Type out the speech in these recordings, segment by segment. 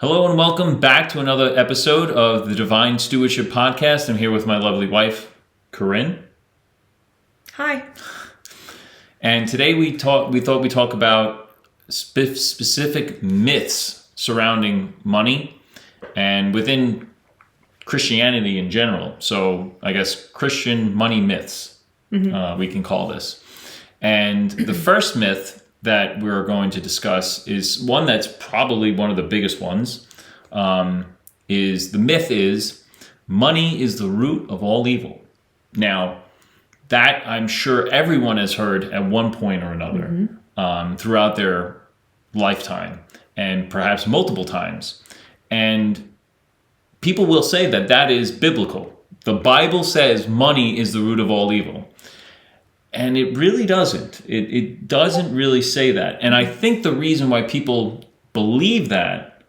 Hello and welcome back to another episode of the Divine Stewardship Podcast. I'm here with my lovely wife, Corinne. Hi. And today we thought we'd talk about specific myths surrounding money and within Christianity in general. So I guess Christian money myths, we can call this. And the first myth that we're going to discuss is one that's probably one of the biggest ones. Is the myth is money is the root of all evil. Now, that I'm sure everyone has heard at one point or another throughout their lifetime, and perhaps multiple times. And people will say that that is biblical. The Bible says money is the root of all evil. And it really doesn't. It doesn't really say that. And I think the reason why people believe that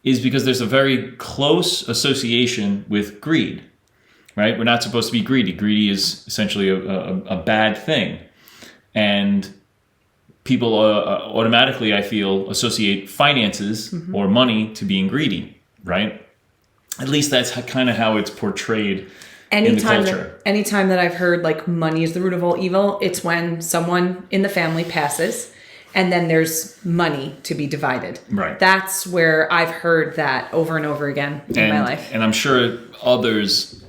is because there's a very close association with greed, right? We're not supposed to be greedy. Greedy is essentially a bad thing. And people automatically, I feel, associate finances or money to being greedy, right? At least that's kind of how it's portrayed in the culture. Anytime that I've heard like money is the root of all evil, it's when someone in the family passes and then there's money to be divided. Right. That's where I've heard that over and over again in my life. And I'm sure others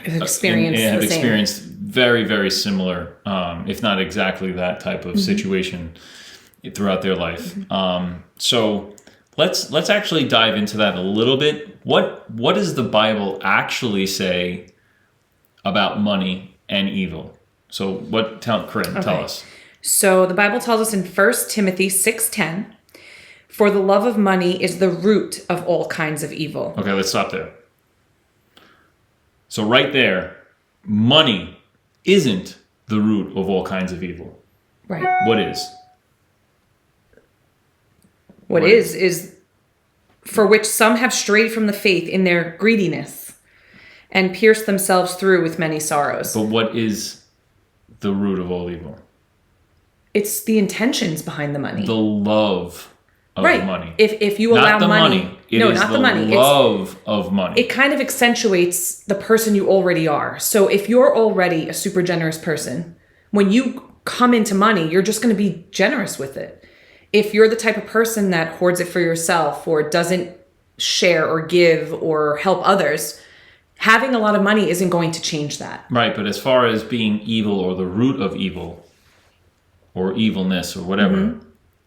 have experienced very, very similar, if not exactly that type of situation throughout their life. So let's actually dive into that a little bit. What does the Bible actually say about money and evil? So Corinne, tell us. So the Bible tells us in 1 Timothy 6:10, for the love of money is the root of all kinds of evil. Okay, let's stop there. So right there, money isn't the root of all kinds of evil. Right. What is? What is for which some have strayed from the faith in their greediness and pierced themselves through with many sorrows. But what is the root of all evil? It's the intentions behind the money. The love of money. If you allow not the money. It is not the money. Love of money. It kind of accentuates the person you already are. So if you're already a super generous person, when you come into money, you're just going to be generous with it. If you're the type of person that hoards it for yourself or doesn't share or give or help others, having a lot of money isn't going to change that. Right, but as far as being evil or the root of evil or evilness or whatever,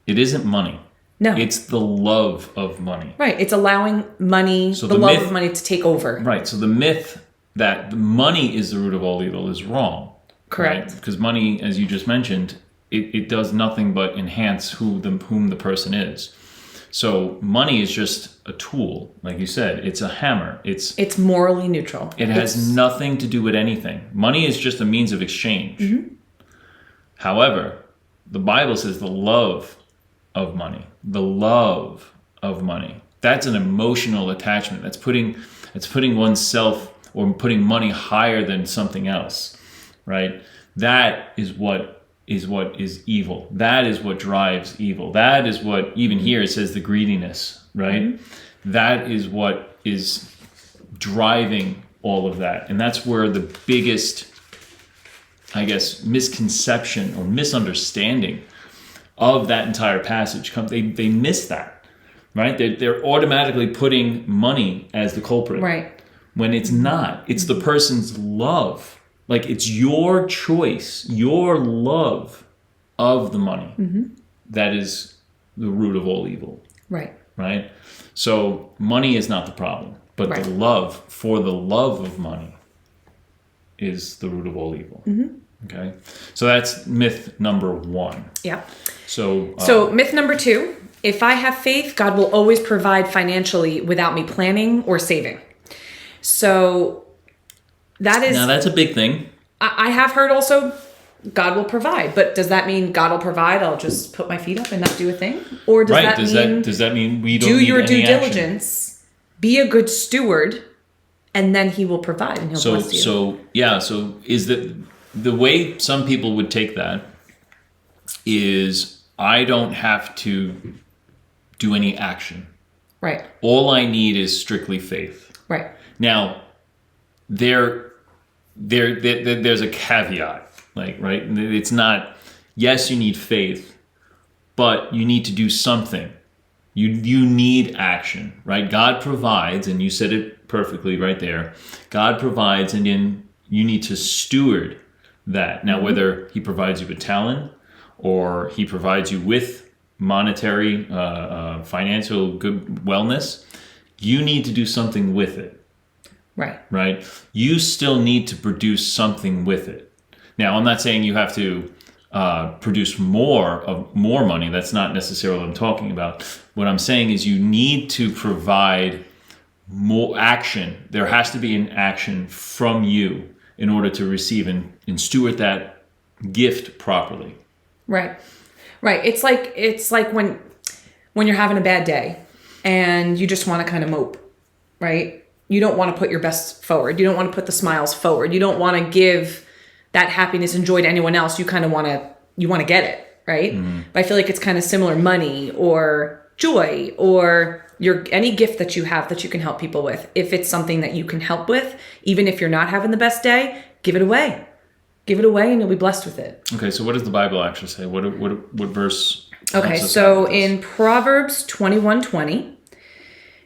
it isn't money. No. It's the love of money. Right, it's allowing money, the love of money to take over. Right, so the myth that money is the root of all evil is wrong. Correct. Right? Because money, as you just mentioned, it does nothing but enhance whom the person is. So money is just a tool, like you said. It's a hammer. It's morally neutral. It has nothing to do with anything. Money is just a means of exchange. However, the Bible says the love of money. The love of money. That's an emotional attachment. That's putting oneself or putting money higher than something else, right? That is what is evil. That is what drives evil. That is what, even here it says the greediness, right? That is what is driving all of that. And that's where the biggest, I guess, misconception or misunderstanding of that entire passage comes. They miss that, right? They're automatically putting money as the culprit. Right. When it's not. It's the person's love. Like, it's your choice, your love of the money that is the root of all evil. Right. Right? So money is not the problem, but the love for the love of money is the root of all evil. Okay? So that's myth number one. Yeah. So myth number two, if I have faith, God will always provide financially without me planning or saving. So now that's a big thing. I have heard also God will provide, but does that mean God will provide? I'll just put my feet up and not do a thing? Or does that mean we don't do need your any due action? diligence, be a good steward, and then He will provide and He'll bless you. So is that the way some people would take that is I don't have to do any action. Right. All I need is strictly faith. Right. Now, there's a caveat, like, right? It's not, yes, you need faith, but you need to do something. You need action, right? God provides, and you said it perfectly right there. God provides, and then you need to steward that. Now, whether he provides you with talent or he provides you with monetary, financial good wellness, you need to do something with it. Right. Right? You still need to produce something with it. Now, I'm not saying you have to produce more money. That's not necessarily what I'm talking about. What I'm saying is you need to provide more action. There has to be an action from you in order to receive and steward that gift properly. Right. Right. It's like when you're having a bad day and you just want to kind of mope, right? You don't want to put your best forward. You don't want to put the smiles forward. You don't want to give that happiness and joy to anyone else. You kind of want to get it, right? Mm-hmm. But I feel like it's kind of similar. Money or joy or any gift that you have that you can help people with. If it's something that you can help with, even if you're not having the best day, give it away. Give it away and you'll be blessed with it. Okay, so what does the Bible actually say? What verse? Okay, so in Proverbs 21:20,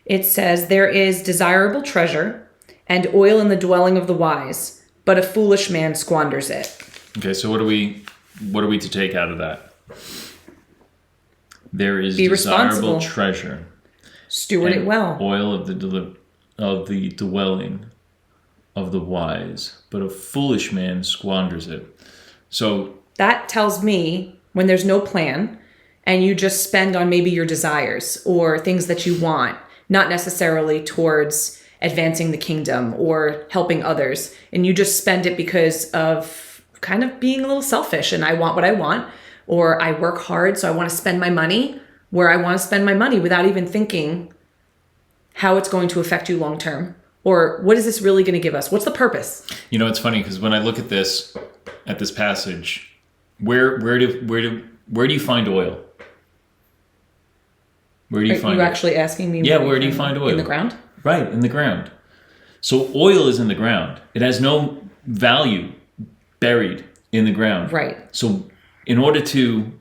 it says, "There is desirable treasure and oil in the dwelling of the wise, but a foolish man squanders it." Okay, so what are we to take out of that? There is Be desirable treasure. Steward it well. Oil of the dwelling of the wise, but a foolish man squanders it. So that tells me when there's no plan and you just spend on maybe your desires or things that you want, not necessarily towards advancing the kingdom or helping others, and you just spend it because of kind of being a little selfish and I want what I want, or I work hard so I want to spend my money where I want to spend my money without even thinking how it's going to affect you long term, or what is this really going to give us? What's the purpose? You know, it's funny because when I look at this passage, where do you find oil? Where do you find it? Are you actually asking me? Yeah, where do you find oil? In the ground? Right, in the ground. So oil is in the ground. It has no value buried in the ground. Right. So in order to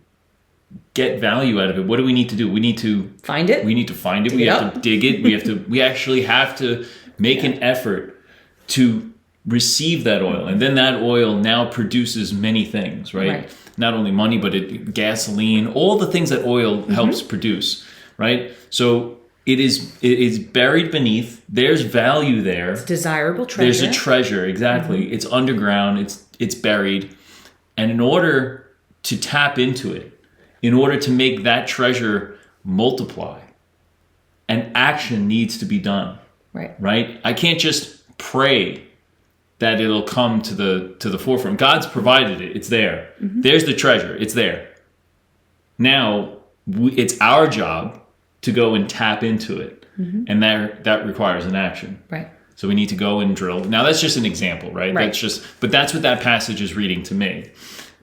get value out of it, what do we need to do? We need to find it. We need to find it. We have to dig it. We actually have to make an effort to receive that oil. And then that oil now produces many things, right? Not only money, but gasoline, all the things that oil helps produce, right? So it is buried beneath. There's value there. It's desirable treasure. There's a treasure, exactly. It's underground. It's buried. And in order to tap into it, in order to make that treasure multiply, an action needs to be done. Right? I can't just pray that it'll come to the forefront. God's provided it. It's there. There's the treasure. It's there. Now, it's our job to go and tap into it. And that requires an action. Right. So we need to go and drill. Now, that's just an example, right? But that's what that passage is reading to me.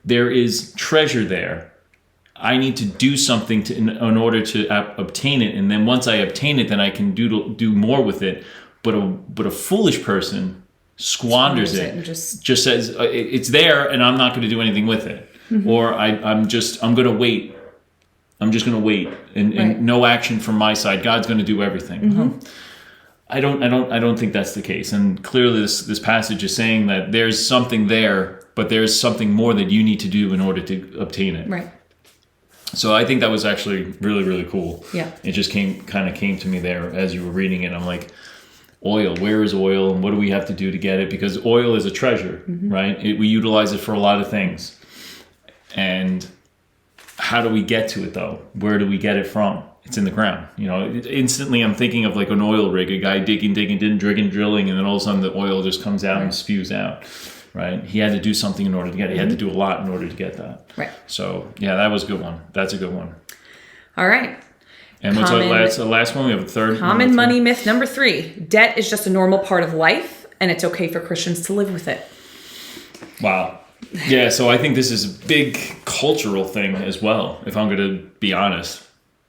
There is treasure there. I need to do something in order to obtain it, and then once I obtain it, then I can do more with it. But a foolish person squanders it and just says it's there, and I'm not going to do anything with it, or I'm going to wait. I'm just going to wait, and no action from my side. God's going to do everything. I don't think that's the case, and clearly this passage is saying that there's something there, but there's something more that you need to do in order to obtain it. Right. So I think that was actually really, really cool. Yeah. It just came to me there as you were reading it. I'm like, oil, where is oil? And what do we have to do to get it? Because oil is a treasure, right? We utilize it for a lot of things. And how do we get to it though? Where do we get it from? It's in the ground. You know, instantly I'm thinking of like an oil rig, a guy digging, drilling, and then all of a sudden the oil just comes out and spews out. Right, he had to do something in order to get it. He had to do a lot in order to get that. Right. So yeah, that was a good one. That's a good one. All right. And what's the last one? We have a third. Common money myth number 3: debt is just a normal part of life, and it's okay for Christians to live with it. Wow. Yeah. So I think this is a big cultural thing as well. If I'm going to be honest.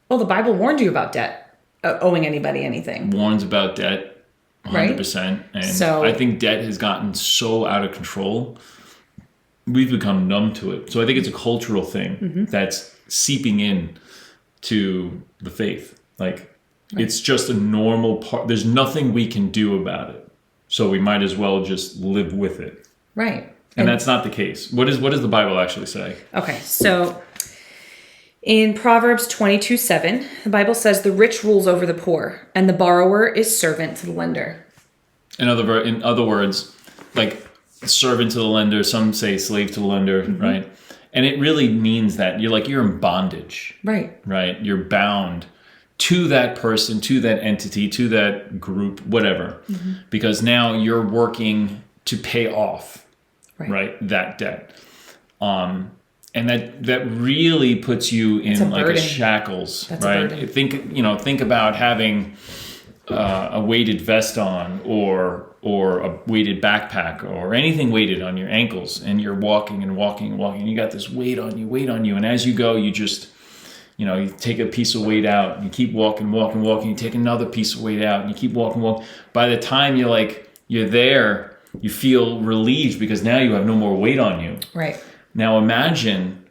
Well, the Bible warned you about debt. owing anybody anything. Warns about debt 100%. And So I think debt has gotten so out of control. We've become numb to it. So I think it's a cultural thing that's seeping in to the faith. Like, it's just a normal part. There's nothing we can do about it. So we might as well just live with it. Right. And that's not the case. What does the Bible actually say? Okay, so in Proverbs 22:7, the Bible says, "The rich rules over the poor, and the borrower is servant to the lender." In other words, like servant to the lender, some say slave to the lender, right? And it really means that you're in bondage. Right. Right? You're bound to that person, to that entity, to that group, whatever. Because now you're working to pay off, right, that debt. And that really puts you in like a shackles, That's right? A Think about having a weighted vest on or a weighted backpack or anything weighted on your ankles, and you're walking and walking and walking. You got this weight on you. And as you go, you just, you take a piece of weight out and you keep walking. You take another piece of weight out and you keep walking. By the time you're there, you feel relieved because now you have no more weight on you. Right. Now imagine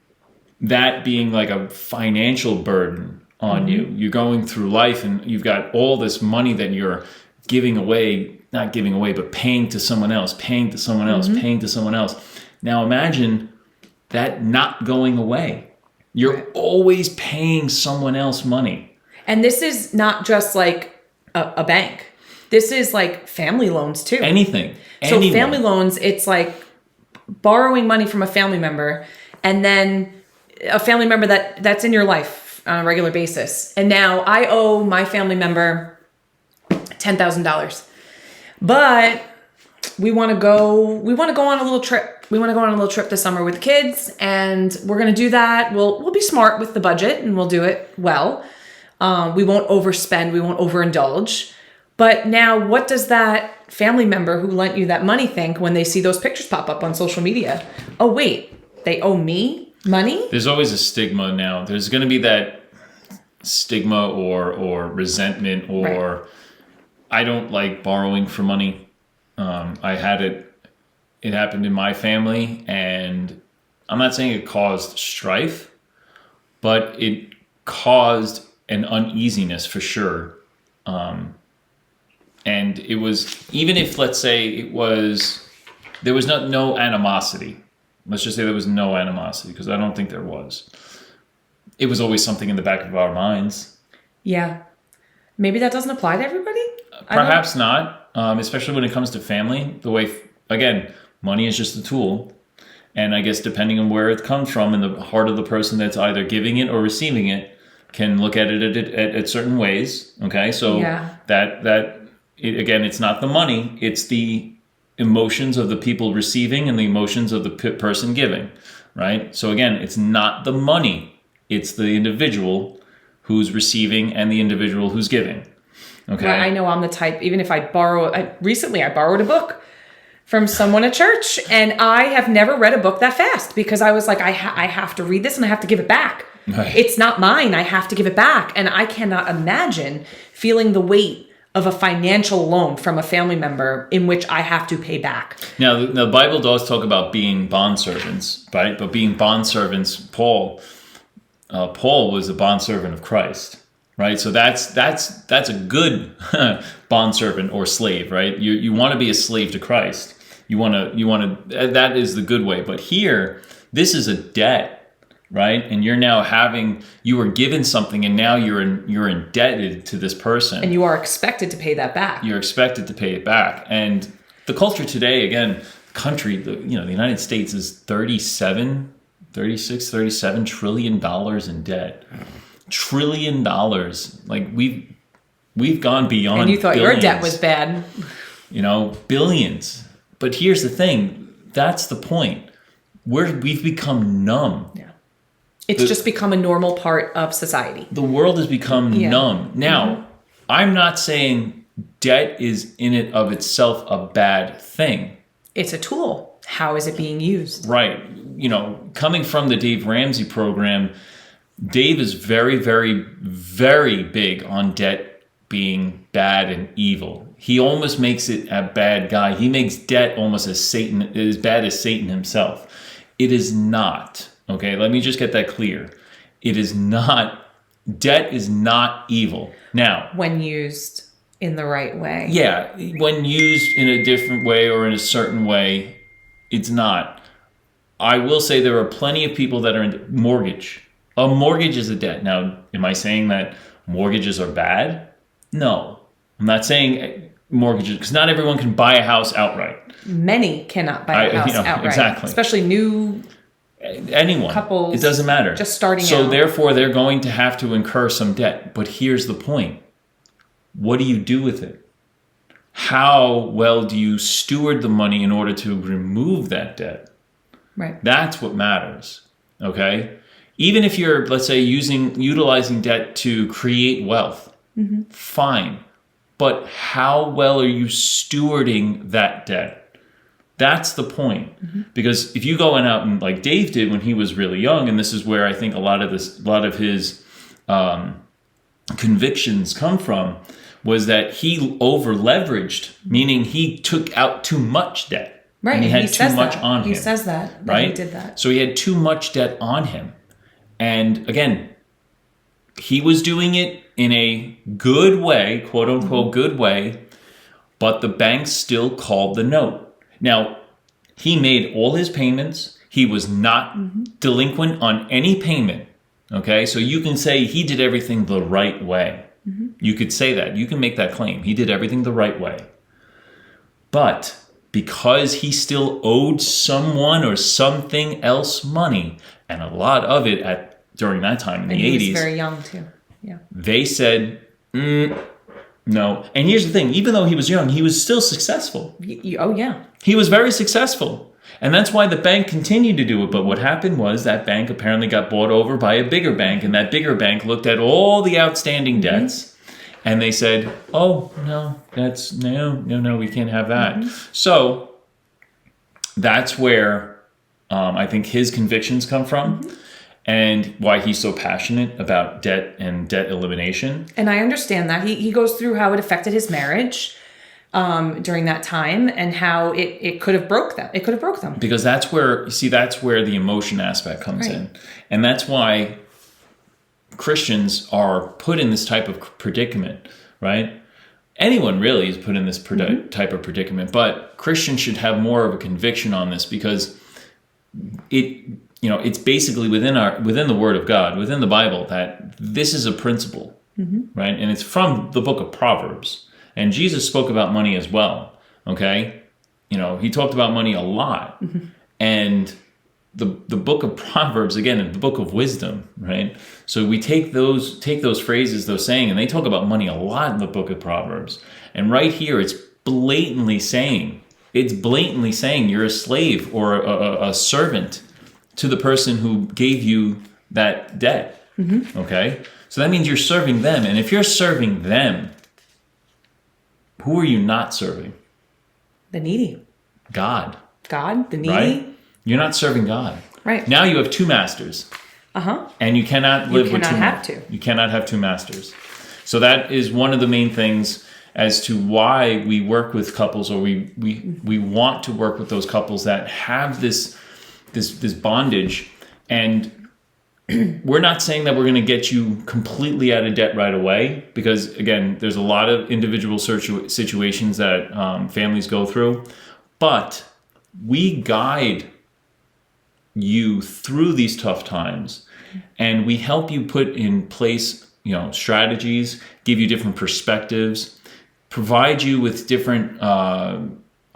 that being like a financial burden on you. You're going through life and you've got all this money that you're not giving away, but paying to someone else, paying to someone else. Now imagine that not going away. You're always paying someone else money. And this is not just like a bank. This is like family loans too. Anything. So family loans, it's like borrowing money from a family member, and then a family member that's in your life on a regular basis. And now I owe my family member $10,000. But we want to go on a little trip. We want to go on a little trip this summer with the kids, and we're going to do that. We'll be smart with the budget and we'll do it well. We won't overspend, we won't overindulge. But now what does that family member who lent you that money think when they see those pictures pop up on social media? Oh, wait, they owe me money? There's always a stigma now. There's going to be that stigma or resentment or I don't like borrowing for money. It happened in my family, and I'm not saying it caused strife, but it caused an uneasiness for sure. And it was, even if, let's say there was no animosity. Let's just say there was no animosity, because I don't think there was. It was always something in the back of our minds. Yeah. Maybe that doesn't apply to everybody? Perhaps not, especially when it comes to family. The way, again, money is just a tool. And I guess depending on where it comes from and the heart of the person that's either giving it or receiving it can look at it at certain ways. Okay, so again, it's not the money, it's the emotions of the people receiving and the emotions of the person giving, right? So again, it's not the money, it's the individual who's receiving and the individual who's giving. Okay. Well, I know I'm the type, even if recently I borrowed a book from someone at church, and I have never read a book that fast because I was like, I have to read this and I have to give it back. Right. It's not mine. I have to give it back. And I cannot imagine feeling the weight of a financial loan from a family member in which I have to pay back. Now, the Bible does talk about being bondservants, right? But being bondservants, Paul was a bondservant of Christ, right? So that's a good bondservant or slave, right? You want to be a slave to Christ. You want to. That is the good way. But here, this is a debt. Right, and you were given something, and now you're indebted to this person, and you are expected to pay that back. You're expected to pay it back, and the culture today, again, the United States is 37 trillion dollars in debt. $1 trillion, like we've gone beyond. And you thought billions, your debt was bad. Billions. But here's the thing: that's the point. We've become numb. Yeah. It's just become a normal part of society. The world has become numb. Now, I'm not saying debt is in it of itself a bad thing. It's a tool. How is it being used? Right. Coming from the Dave Ramsey program, Dave is very, very, very big on debt being bad and evil. He almost makes it a bad guy. He makes debt almost as bad as Satan himself. It is not. Okay, let me just get that clear. It is not. Debt is not evil. Now, when used in the right way. Yeah, when used in a different way or in a certain way, it's not. I will say there are plenty of people that are in mortgage. A mortgage is a debt. Now, am I saying that mortgages are bad? No. I'm not saying mortgages, because not everyone can buy a house outright. Many cannot buy a house outright. Exactly. Especially new anyone. Couples. It doesn't matter. Just starting out. So therefore, they're going to have to incur some debt. But here's the point. What do you do with it? How well do you steward the money in order to remove that debt? Right. That's what matters. Okay? Even if you're, let's say, utilizing debt to create wealth, fine. But how well are you stewarding that debt? That's the point. Because if you go out and like Dave did when he was really young, and this is where I think a lot of his convictions come from, was that he over leveraged, meaning he took out too much debt. Right. And he had too much on him. He says that right? He did that. So he had too much debt on him. And again, he was doing it in a good way, quote unquote good way, but the bank still called the note. Now, he made all his payments. He was not delinquent on any payment. Okay, so you can say he did everything the right way. You could say that. You can make that claim. He did everything the right way. But because he still owed someone or something else money, and a lot of it during that time in the 80s. He was very young too. Yeah. They said, no. And here's the thing. Even though he was young, he was still successful. Oh, yeah. He was very successful. And that's why the bank continued to do it. But what happened was that bank apparently got bought over by a bigger bank. And that bigger bank looked at all the outstanding debts. And they said, oh, no, we can't have that. So that's where I think his convictions come from. And why he's so passionate about debt and debt elimination. And I understand that. He goes through how it affected his marriage during that time and how it could have broke them. It could have broke them. Because that's where the emotion aspect comes in. And that's why Christians are put in this type of predicament, right? Anyone really is put in this type of predicament, but Christians should have more of a conviction on this because it's basically within the Word of God, within the Bible, that this is a principle, right? And it's from the book of Proverbs. And Jesus spoke about money as well, okay? He talked about money a lot. And the book of Proverbs, again, the book of wisdom, right? So we take those phrases, those sayings, and they talk about money a lot in the book of Proverbs. And right here, it's blatantly saying you're a slave or a servant to the person who gave you that debt, okay? So that means you're serving them. And if you're serving them, who are you not serving? The needy. God. God, the needy. Right? You're not serving God. Right. Now you have two masters. And you cannot live with two masters. You cannot have two masters. So that is one of the main things as to why we work with couples, or we want to work with those couples that have this bondage. And we're not saying that we're going to get you completely out of debt right away, because again, there's a lot of individual situations that families go through, but we guide you through these tough times, and we help you put in place, strategies, give you different perspectives, provide you with different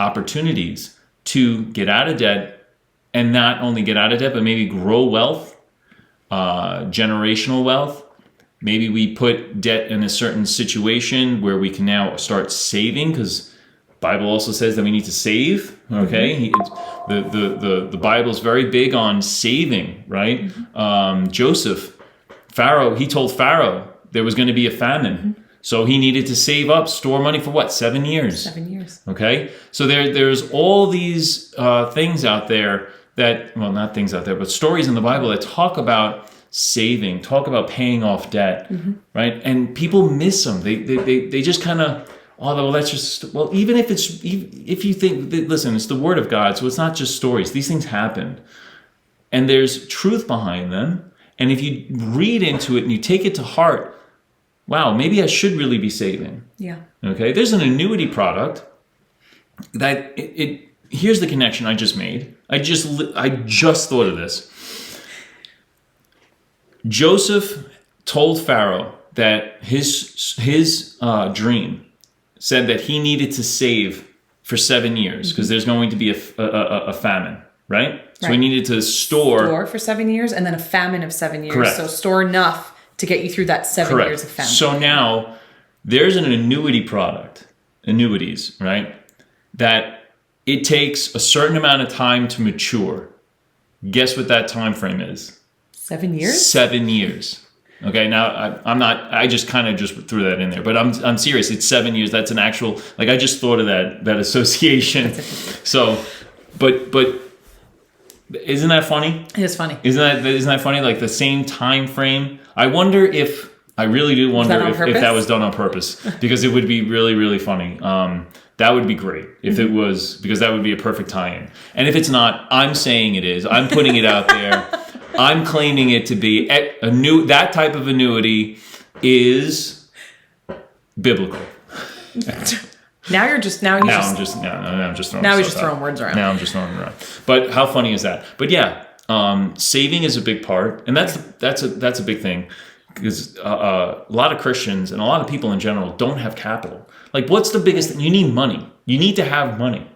opportunities to get out of debt, and not only get out of debt, but maybe grow wealth. Generational wealth. Maybe we put debt in a certain situation where we can now start saving, because the Bible also says that we need to save. Okay, the Bible is very big on saving, right? Joseph, Pharaoh, he told Pharaoh there was going to be a famine, so he needed to save up, store money for what? 7 years. 7 years. Okay, so there's all these things out there that, well, not things out there, but stories in the Bible that talk about saving, talk about paying off debt, right? And people miss them. They just kind of, oh, well, that's just, well, even if if you think, listen, it's the word of God, so it's not just stories. These things happen. And there's truth behind them. And if you read into it and you take it to heart, wow, maybe I should really be saving. Yeah. Okay, there's an annuity product that here's the connection I just made. I just thought of this. Joseph told Pharaoh that his dream said that he needed to save for 7 years because there's going to be a famine, right? So he needed to store for 7 years and then a famine of 7 years. Correct. So store enough to get you through that 7 years of famine. So now there's an annuity product, annuities, right? That it takes a certain amount of time to mature. Guess what that time frame is? 7 years? 7 years. Okay, now I just kind of just threw that in there, but I'm serious. It's 7 years. That's an actual, like I just thought of that association. So, but isn't that funny? It is funny. Isn't that funny? Like the same time frame. I wonder if I really do wonder if that was done on purpose because it would be really, really funny. That would be great if it was, because that would be a perfect tie-in. And if it's not, I'm saying it is. I'm putting it out there. I'm claiming it to be that type of annuity is biblical. Now you're just I'm just throwing. Now we're just throwing words around. Now I'm just throwing them around. But how funny is that? But yeah, saving is a big part, and that's a big thing because a lot of Christians and a lot of people in general don't have capital. Like, what's the biggest thing? You need money. You need to have money.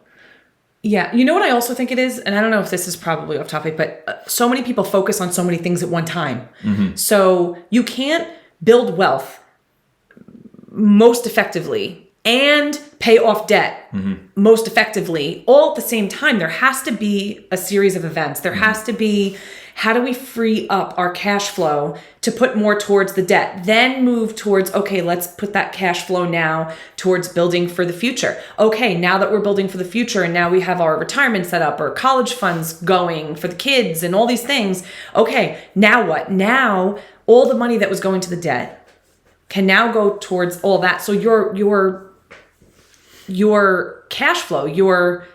Yeah. You know what I also think it is? And I don't know if this is probably off topic, but so many people focus on so many things at one time. Mm-hmm. So you can't build wealth most effectively and pay off debt most effectively all at the same time. There has to be a series of events. There has to be, how do we free up our cash flow to put more towards the debt, then move towards, okay, let's put that cash flow now towards building for the future. Okay, now that we're building for the future and now we have our retirement set up or college funds going for the kids and all these things. Okay, now what? Now all the money that was going to the debt can now go towards all that. So your cash flow, your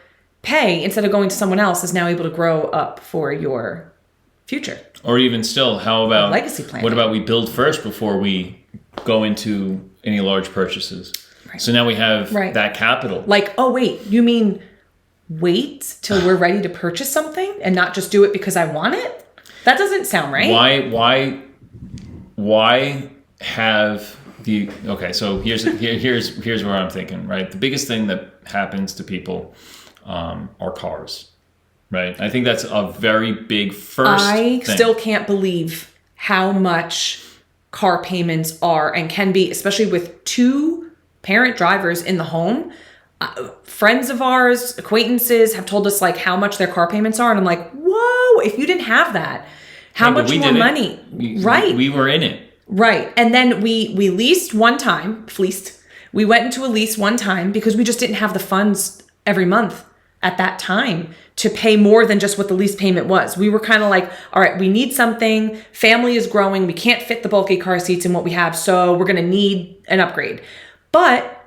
pay, instead of going to someone else, is now able to grow up for your future. Or even still, how about legacy planning? What about we build first before we go into any large purchases? Right. So now we have that capital. Like, oh wait, you mean wait till we're ready to purchase something and not just do it because I want it? That doesn't sound right. Why have the so here's where I'm thinking, right? The biggest thing that happens to people are cars, right? I think that's a very big first thing. Still can't believe how much car payments are and can be, especially with 2 parent drivers in the home. Friends of ours, acquaintances have told us like how much their car payments are, and I'm like, whoa! If you didn't have that, how much more money? We were in it. Right. And then we leased one time, we went into a lease one time because we just didn't have the funds every month at that time to pay more than just what the lease payment was. We were kind of like, all right, we need something. Family is growing. We can't fit the bulky car seats in what we have. So we're going to need an upgrade. But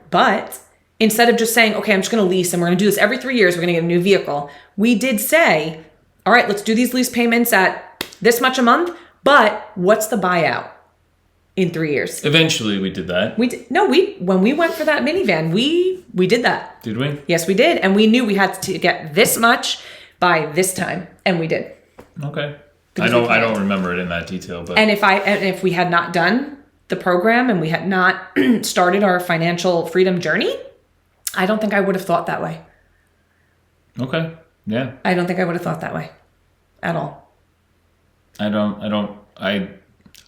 instead of just saying, okay, I'm just going to lease and we're going to do this every 3 years, we're going to get a new vehicle. We did say, all right, let's do these lease payments at this much a month. But what's the buyout? In 3 years. Eventually we did that. When we went for that minivan, we did that. Did we? Yes, we did. And we knew we had to get this much by this time. And we did. Okay. I don't remember it in that detail, but and if we had not done the program and we had not started our financial freedom journey, I don't think I would have thought that way. Okay. Yeah. I don't think I would have thought that way at all.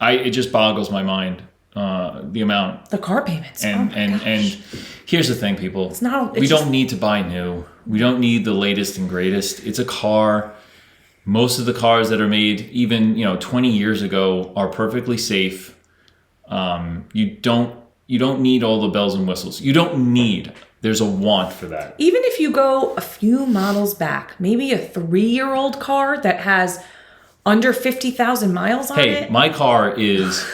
It just boggles my mind, the amount. The car payments. And here's the thing, people. We don't need to buy new. We don't need the latest and greatest. It's a car. Most of the cars that are made, even 20 years ago, are perfectly safe. You don't need all the bells and whistles. There's a want for that. Even if you go a few models back, maybe a 3-year-old car that has under 50,000 miles on it. Hey, my car is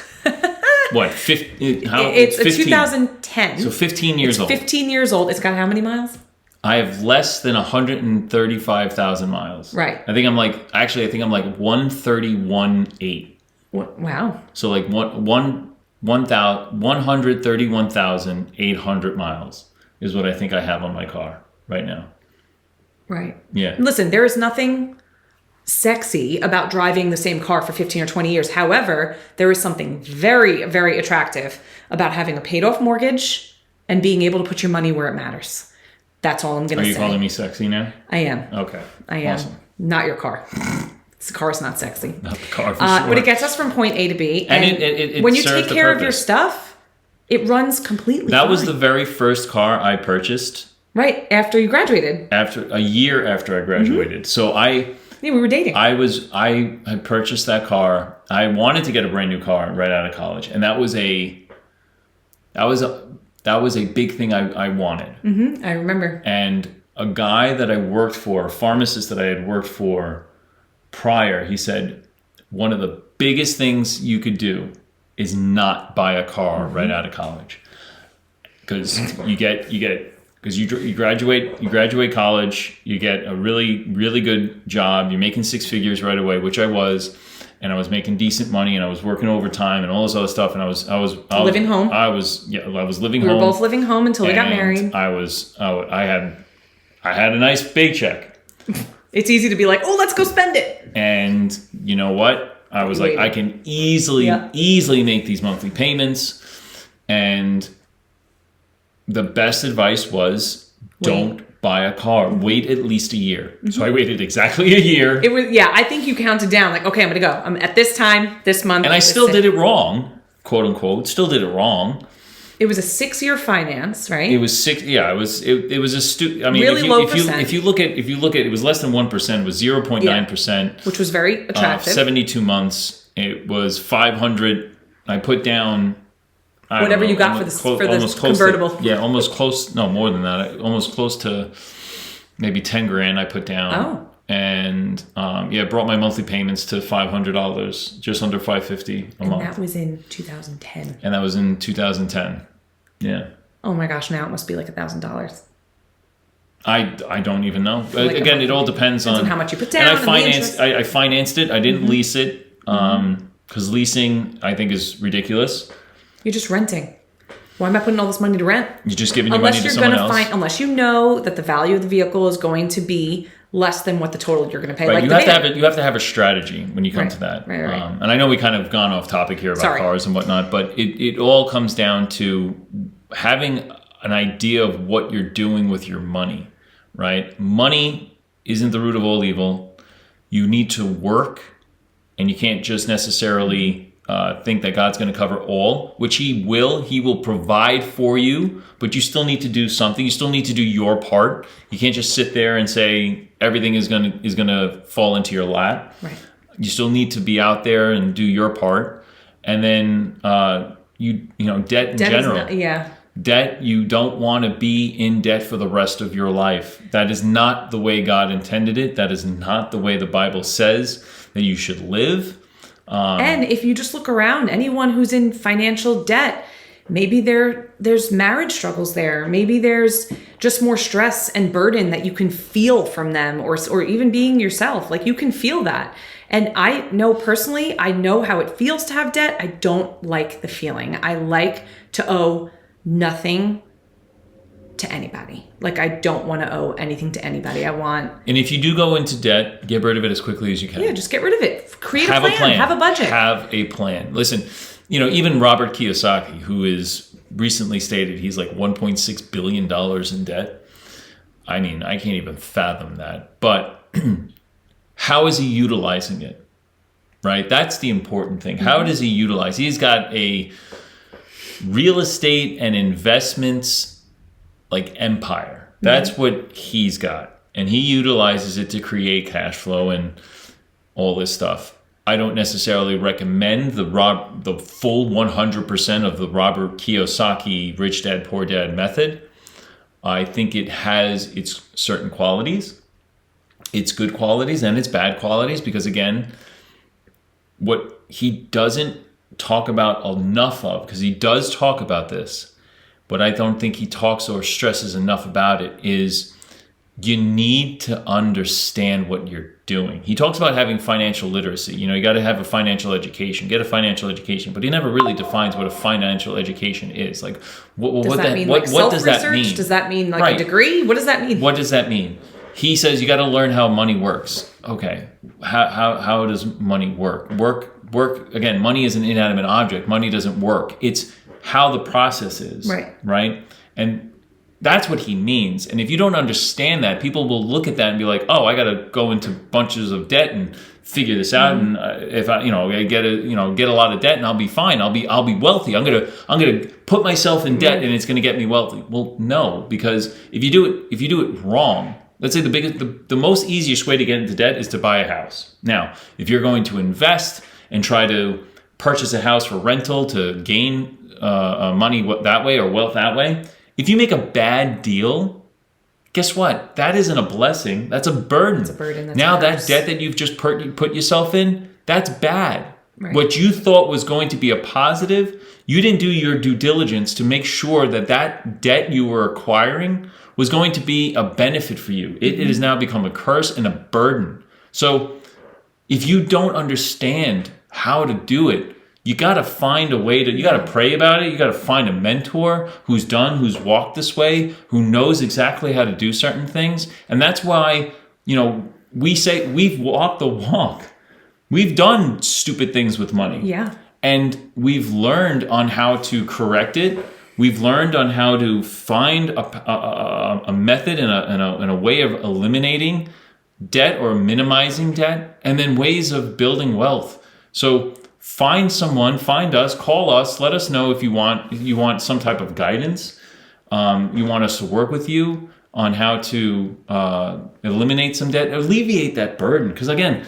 what? 50, it's 15. a 2010. So 15 years old. 15 years old. It's got how many miles? I have less than 135,000 miles. Right. I think I'm like 131.8. Wow. So like 131,800 miles is what I think I have on my car right now. Right. Yeah. Listen, there is nothing sexy about driving the same car for 15 or 20 years. However, there is something very, very attractive about having a paid off mortgage and being able to put your money where it matters. That's all I'm going to say. Are you calling me sexy now? I am. Okay. I am. Awesome. Not your car. This car is not sexy. Not the car for sure. But it gets us from point A to B. And it when you served take the care of purpose. your stuff, it runs completely That was fine. the very first car I purchased. Right, after you graduated. A year after I graduated. Mm-hmm. So Yeah, we were dating. I had purchased that car. I wanted to get a brand new car right out of college. And that was a big thing I wanted. Mm-hmm, I remember. And a guy that I worked for, a pharmacist that I had worked for prior, he said, one of the biggest things you could do is not buy a car right out of college. Because you graduate college, you get a really, really good job, you're making six figures right away, which I was, and I was making decent money, and I was working overtime and all this other stuff, and I was living home. I was living We home. were both living home until we got married. I had a nice paycheck. It's easy to be like, oh, let's go spend it. And you know what? I was like, I can easily make these monthly payments. And the best advice was don't buy a car. Wait at least a year. Mm-hmm. So I waited exactly a year. I think you counted down like, okay, I'm going to go. I'm at this time, this month. And I still did it wrong, quote unquote. Still did it wrong. It was a 6-year finance, right? It was 6. Yeah, it was a I mean, really low percent. If you look at it was less than 1%. It was 0.9%, which was very attractive. 72 months. It was 500. I put down whatever you got for this convertible. Almost close. No, more than that. Almost close to maybe $10,000. I put down. Oh. And it brought my monthly payments to $500, just under $550 a month. And that was in 2010. And that was in 2010. Yeah. Oh my gosh! Now it must be like $1,000. I don't even know. Again, it all depends on how much you put down. And I financed it. I didn't lease it because leasing I think is ridiculous. You're just renting. Why am I putting all this money to rent? You're just giving your money to someone else. Unless you know that the value of the vehicle is going to be less than what the total you're going to pay. Right. Like you have to have a strategy when you come to that. Right. And I know we kind of gone off topic here about cars and whatnot, but it all comes down to having an idea of what you're doing with your money, right? Money isn't the root of all evil. You need to work, and you can't just necessarily think that God's going to cover all, which He will. He will provide for you, but you still need to do something. You still need to do your part. You can't just sit there and say everything is going to fall into your lap. Right. You still need to be out there and do your part. And then debt in general. Debt, you don't want to be in debt for the rest of your life. That is not the way God intended it. That is not the way the Bible says that you should live. And if you just look around, anyone who's in financial debt, maybe there's marriage struggles there. Maybe there's just more stress and burden that you can feel from them, or even being yourself. Like you can feel that. And I know personally, I know how it feels to have debt. I don't like the feeling. I like to owe nothing to anybody. Like I don't want to owe anything to anybody. And if you do go into debt, get rid of it as quickly as you can. Yeah, just get rid of it. Create a plan. Have a budget. Have a plan. Listen, even Robert Kiyosaki, who is recently stated he's like $1.6 billion in debt. I mean, I can't even fathom that. But how is he utilizing it? Right? That's the important thing. How does he utilize? He's got a real estate and investments like empire. That's what he's got. And he utilizes it to create cash flow and all this stuff. I don't necessarily recommend the full 100% of the Robert Kiyosaki Rich Dad Poor Dad method. I think it has its certain qualities, its good qualities and its bad qualities, because again, what he doesn't talk about enough of, because he does talk about this, but I don't think he talks or stresses enough about it, is you need to understand what you're doing. He talks about having financial literacy. You got to have a financial education, get a financial education, but he never really defines what a financial education is. Like, what does that mean? What does that mean? Does that mean like a degree? What does that mean? What does that mean? He says you got to learn how money works. Okay, how does money work? Work again. Money is an inanimate object. Money doesn't work. It's how the process is. Right. And that's what he means. And if you don't understand that, people will look at that and be like, "Oh, I got to go into bunches of debt and figure this out. And if I get a lot of debt, and I'll be fine. I'll be wealthy. I'm gonna put myself in debt, and it's gonna get me wealthy." Well, no, because if you do it wrong, let's say the most easiest way to get into debt is to buy a house. Now, if you're going to invest and try to purchase a house for rental to gain money that way or wealth that way. If you make a bad deal, guess what? That isn't a blessing. That's a burden. It's a burden. Now that debt that you've just put yourself in, that's bad. Right. What you thought was going to be a positive, you didn't do your due diligence to make sure that debt you were acquiring was going to be a benefit for you. It has now become a curse and a burden. So if you don't understand how to do it, you got to find a way you got to pray about it. You got to find a mentor who's walked this way, who knows exactly how to do certain things. And that's why, we say we've walked the walk. We've done stupid things with money. Yeah. And we've learned on how to correct it. We've learned on how to find a method and a way of eliminating debt or minimizing debt, and then ways of building wealth. So find us, call us, let us know if you want some type of guidance. You want us to work with you on how to eliminate some debt, alleviate that burden. Because again,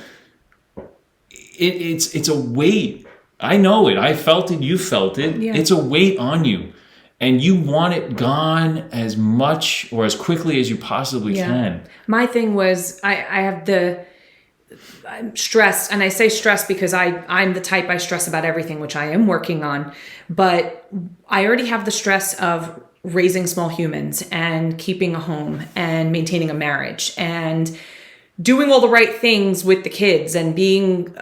it's a weight. I know it. I felt it. You felt it. Yeah. It's a weight on you. And you want it gone as much or as quickly as you possibly can. My thing was, I'm stressed, and I say stress because I'm the type I stress about everything, which I am working on. But I already have the stress of raising small humans and keeping a home and maintaining a marriage and doing all the right things with the kids and being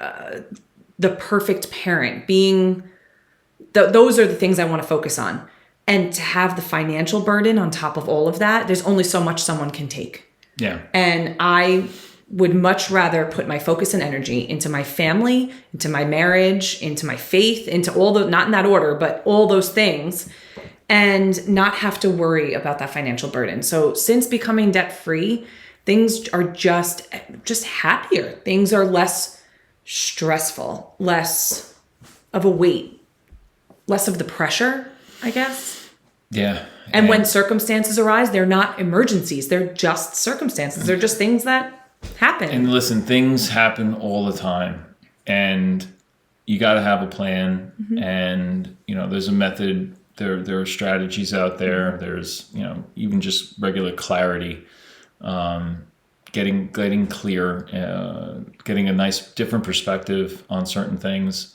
the perfect parent. Those are the things I want to focus on. And to have the financial burden on top of all of that, there's only so much someone can take. Yeah. And I would much rather put my focus and energy into my family, into my marriage, into my faith, into not in that order, but all those things, and not have to worry about that financial burden. So since becoming debt-free, things are just happier. Things are less stressful, less of a weight, less of the pressure, I guess. Yeah. And when circumstances arise, they're not emergencies. They're just circumstances. They're just things that happen. And listen, things happen all the time. And you got to have a plan. Mm-hmm. And, there's a method. There are strategies out there. There's, even just regular clarity, getting clear, getting a nice different perspective on certain things.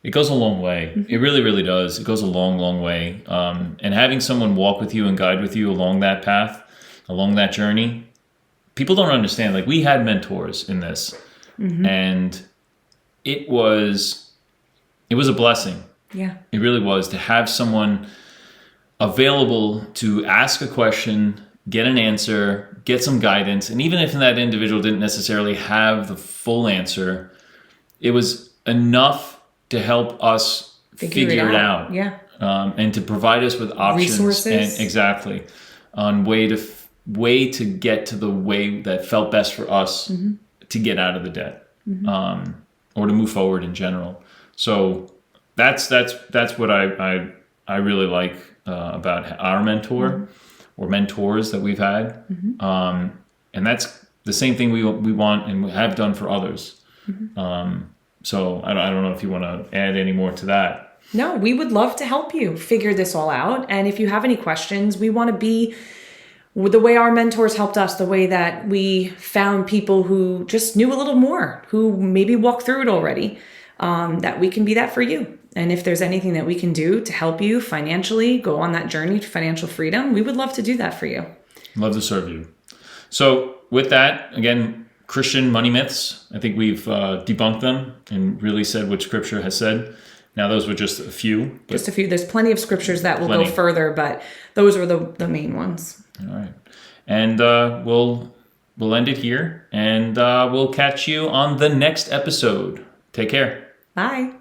It goes a long way. Mm-hmm. It really, really does. It goes a long, long way. And having someone walk with you and guide with you along that path, along that journey, people don't understand. Like, we had mentors in this, mm-hmm. and it was a blessing. Yeah. It really was, to have someone available to ask a question, get an answer, get some guidance. And even if that individual didn't necessarily have the full answer, it was enough to help us figure it out. Yeah. And to provide us with options. Resources. And exactly. On way to get to the way that felt best for us, mm-hmm. to get out of the debt, mm-hmm. Or to move forward in general. So that's what I really like about our mentor, mm-hmm. or mentors that we've had. Mm-hmm. And that's the same thing we want and have done for others. Mm-hmm. So I don't know if you want to add any more to that. No, we would love to help you figure this all out. And if you have any questions, we want to be the way our mentors helped us, the way that we found people who just knew a little more, who maybe walked through it already. that we can be that for you. And if there's anything that we can do to help you financially go on that journey to financial freedom, we would love to do that for you. Love to serve you. So with that, again, Christian money myths, I think we've debunked them and really said what Scripture has said. Now, those were just a few. Just a few. There's plenty of scriptures that will go further, but those are the main ones. All right. And we'll end it here, and we'll catch you on the next episode. Take care. Bye.